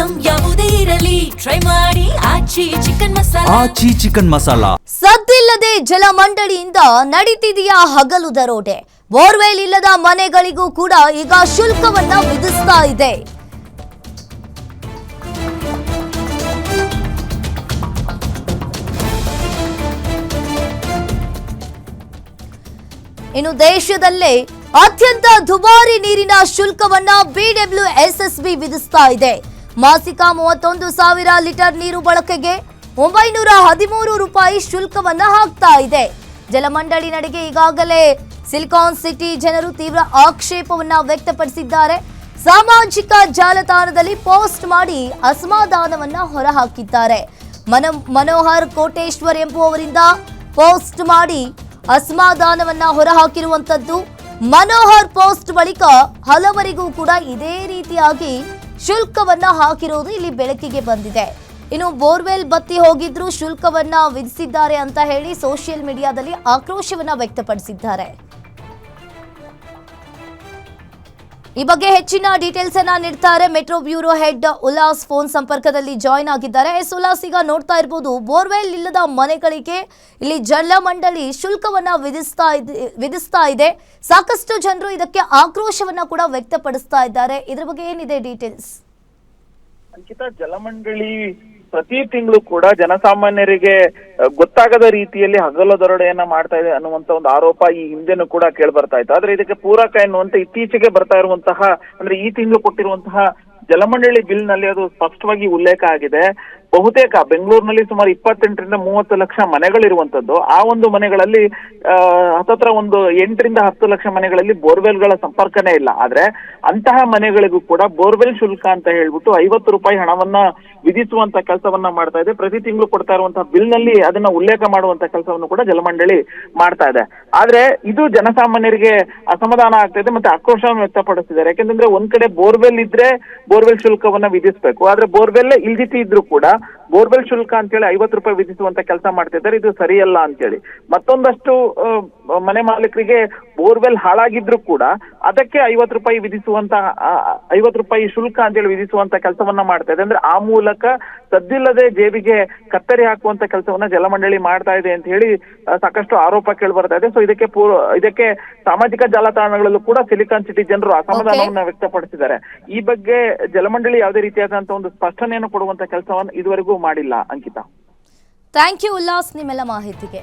Item ಯಾವುದೇ ಇರಲಿ try ಮಾಡಿ ಆಚಿ ಚಿಕನ್ ಮಸಾಲಾ. ಸದ್ದಿಲ್ಲದೆ ಜಲಮಂಡಳಿಯಿಂದ ನಡೀತಿದೆಯಾ ಹಗಲು ದರೋಡೆ. ಬೋರ್ವೆಲ್ ಇಲ್ಲದ ಮನೆಗಳಿಗೂ ಕೂಡ ಈಗ ಶುಲ್ಕವನ್ನ ವಿಧಿಸ್ತಾ ಇದೆ. ಇನ್ನು ದೇಶದಲ್ಲೇ ಅತ್ಯಂತ ದುಬಾರಿ ನೀರಿನ ಶುಲ್ಕವನ್ನ BWSSB ವಿಧಿಸ್ತಾ ಇದೆ. ಮಾಸಿಕ 31,000 ಲೀಟರ್ ನೀರು ಬಳಕೆಗೆ 913 ರೂಪಾಯಿ ಶುಲ್ಕವನ್ನ ಹಾಕ್ತಾ ಇದೆ. ಜಲಮಂಡಳಿ ನಡೆಗೆ ಈಗಾಗಲೇ ಸಿಲಿಕಾನ್ ಸಿಟಿ ಜನರು ತೀವ್ರ ಆಕ್ಷೇಪವನ್ನ ವ್ಯಕ್ತಪಡಿಸಿದ್ದಾರೆ. ಸಾಮಾಜಿಕ ಜಾಲತಾಣದಲ್ಲಿ ಪೋಸ್ಟ್ ಮಾಡಿ ಅಸಮಾಧಾನವನ್ನ ಹೊರಹಾಕಿದ್ದಾರೆ. ಮನೋಹರ್ ಕೋಟೇಶ್ವರ್ ಎಂಬುವವರಿಂದ ಪೋಸ್ಟ್ ಮಾಡಿ ಅಸಮಾಧಾನವನ್ನ ಹೊರಹಾಕಿರುವಂತದ್ದು. ಮನೋಹರ್ ಪೋಸ್ಟ್ ಬಳಿಕ ಹಲವರಿಗೂ ಕೂಡ ಇದೇ ರೀತಿಯಾಗಿ ಶುಲ್ಕವನ್ನ ಹಾಕಿರೋದು ಇಲ್ಲಿ ಬೆಳಕಿಗೆ ಬಂದಿದೆ. ಇನ್ನು ಬೋರ್ವೆಲ್ ಬತ್ತಿ ಹೋಗಿದ್ರು ಶುಲ್ಕವನ್ನ ವಿಧಿಸಿದ್ದಾರೆ ಅಂತ ಹೇಳಿ ಸೋಷಿಯಲ್ ಮೀಡಿಯಾದಲ್ಲಿ ಆಕ್ರೋಶವನ್ನ ವ್ಯಕ್ತಪಡಿಸಿದ್ದಾರೆ. ಈ ಬಗ್ಗೆ ಹೆಚ್ಚಿನ ಡೀಟೇಲ್ಸ್ ಅನ್ನ ನೀಡ್ತಾರೆ metro bureau head Ullas phone ಸಂಪರ್ಕದಲ್ಲಿ ಜಾಯಿನ್ ಆಗಿದ್ದಾರೆ. ಉಲ್ಲಾಸ್, ಈಗ ನೋಡ್ತಾ ಇರಬಹುದು ಬೋರ್ವೆಲ್ ಇಲ್ಲದ ಮನೆಗಳಿಗೆ ಇಲ್ಲಿ ಜಲಮಂಡಳಿ ಶುಲ್ಕವನ್ನ ವಿಧಿಸ್ತಾ ಇದೆ. ಸಾಕಷ್ಟು ಜನರು ಇದಕ್ಕೆ ಆಕ್ರೋಶವನ್ನ ಕೂಡ ವ್ಯಕ್ತಪಡಿಸ್ತಾ ಇದ್ದಾರೆ. ಇದ್ರ ಬಗ್ಗೆ ಏನಿದೆ ಡೀಟೇಲ್ಸ್? ಅಂಕಿತಾ, ಜಲಮಂಡಳಿ ಪ್ರತಿ ತಿಂಗಳು ಕೂಡ ಜನಸಾಮಾನ್ಯರಿಗೆ ಗೊತ್ತಾಗದ ರೀತಿಯಲ್ಲಿ ಹಗಲು ದರೋಡೆಯನ್ನ ಮಾಡ್ತಾ ಇದೆ ಅನ್ನುವಂತ ಒಂದು ಆರೋಪ ಈ ಹಿಂದೆನೂ ಕೂಡ ಕೇಳಿ ಬರ್ತಾ ಇತ್ತು. ಆದ್ರೆ ಇದಕ್ಕೆ ಪೂರಕ ಎನ್ನುವಂತೆ ಇತ್ತೀಚೆಗೆ ಬರ್ತಾ ಇರುವಂತಹ, ಅಂದ್ರೆ ಈ ತಿಂಗಳು ಕೊಟ್ಟಿರುವಂತಹ ಜಲಮಂಡಳಿ ಬಿಲ್ ನಲ್ಲಿ ಅದು ಸ್ಪಷ್ಟವಾಗಿ ಉಲ್ಲೇಖ ಆಗಿದೆ. ಬಹುತೇಕ ಬೆಂಗಳೂರಿನಲ್ಲಿ ಸುಮಾರು 28ರಿಂದ 30 ಲಕ್ಷ ಮನೆಗಳಿರುವಂತದ್ದು. ಆ ಒಂದು ಮನೆಗಳಲ್ಲಿ ಹತ್ತತ್ರ ಒಂದು 8ರಿಂದ 10 ಲಕ್ಷ ಮನೆಗಳಲ್ಲಿ ಬೋರ್ವೆಲ್ಗಳ ಸಂಪರ್ಕನೇ ಇಲ್ಲ. ಆದ್ರೆ ಅಂತಹ ಮನೆಗಳಿಗೂ ಕೂಡ ಬೋರ್ವೆಲ್ ಶುಲ್ಕ ಅಂತ ಹೇಳ್ಬಿಟ್ಟು 50 ರೂಪಾಯಿ ಹಣವನ್ನ ವಿಧಿಸುವಂತ ಕೆಲಸವನ್ನ ಮಾಡ್ತಾ ಇದೆ. ಪ್ರತಿ ತಿಂಗಳು ಕೊಡ್ತಾ ಇರುವಂತಹ ಬಿಲ್ ನಲ್ಲಿ ಅದನ್ನ ಉಲ್ಲೇಖ ಮಾಡುವಂತ ಕೆಲಸವನ್ನು ಕೂಡ ಜಲಮಂಡಳಿ ಮಾಡ್ತಾ ಇದೆ. ಆದ್ರೆ ಇದು ಜನಸಾಮಾನ್ಯರಿಗೆ ಅಸಮಾಧಾನ ಆಗ್ತಾ ಇದೆ ಮತ್ತೆ ಆಕ್ರೋಶವನ್ನು ವ್ಯಕ್ತಪಡಿಸಿದ್ದಾರೆ. ಯಾಕೆಂದ್ರೆ ಒಂದ್ ಕಡೆ ಬೋರ್ವೆಲ್ ಇದ್ರೆ ಬೋರ್ವೆಲ್ ಶುಲ್ಕವನ್ನ ವಿಧಿಸಬೇಕು, ಆದ್ರೆ ಬೋರ್ವೆಲ್ ಇಲ್ದಿತಿ ಇದ್ರು ಕೂಡ ಬೋರ್ವೆಲ್ ಶುಲ್ಕ ಅಂತೇಳಿ 50 ರೂಪಾಯಿ ವಿಧಿಸುವಂತ ಕೆಲಸ ಮಾಡ್ತಿದ್ದಾರೆ. ಇದು ಸರಿಯಲ್ಲ ಅಂತೇಳಿ ಮತ್ತೊಂದಷ್ಟು ಮನೆ ಮಾಲೀಕರಿಗೆ ಬೋರ್ವೆಲ್ ಹಾಳಾಗಿದ್ರು ಕೂಡ ಅದಕ್ಕೆ 50 ರೂಪಾಯಿ ವಿಧಿಸುವಂತ 50 ರೂಪಾಯಿ ಶುಲ್ಕ ಅಂತೇಳಿ ವಿಧಿಸುವಂತ ಕೆಲಸವನ್ನ ಮಾಡ್ತಾ ಇದೆ. ಅಂದ್ರೆ ಆ ಮೂಲಕ ಸದ್ದಿಲ್ಲದೆ ಜೇಬಿಗೆ ಕತ್ತರಿ ಹಾಕುವಂತ ಕೆಲಸವನ್ನ ಜಲಮಂಡಳಿ ಮಾಡ್ತಾ ಇದೆ ಅಂತ ಹೇಳಿ ಸಾಕಷ್ಟು ಆರೋಪ ಕೇಳಿ ಬರ್ತಾ ಇದೆ. ಸೊ ಇದಕ್ಕೆ ಸಾಮಾಜಿಕ ಜಾಲತಾಣಗಳಲ್ಲೂ ಕೂಡ ಸಿಲಿಕಾನ್ ಸಿಟಿ ಜನರು ಅಸಮಾಧಾನವನ್ನ ವ್ಯಕ್ತಪಡಿಸಿದ್ದಾರೆ. ಈ ಬಗ್ಗೆ ಜಲಮಂಡಳಿ ಯಾವುದೇ ರೀತಿಯಾದಂತಹ ಒಂದು ಸ್ಪಷ್ಟನೆಯನ್ನು ಕೊಡುವಂತ ಕೆಲಸವನ್ನು ಇದುವರೆಗೂ ಮಾಡಿಲ್ಲ. ಅಂಕಿತಾ, ಥ್ಯಾಂಕ್ ಯು ಉಲ್ಲಾಸ್ ನಿಮ್ಮೆಲ್ಲ ಮಾಹಿತಿಗೆ.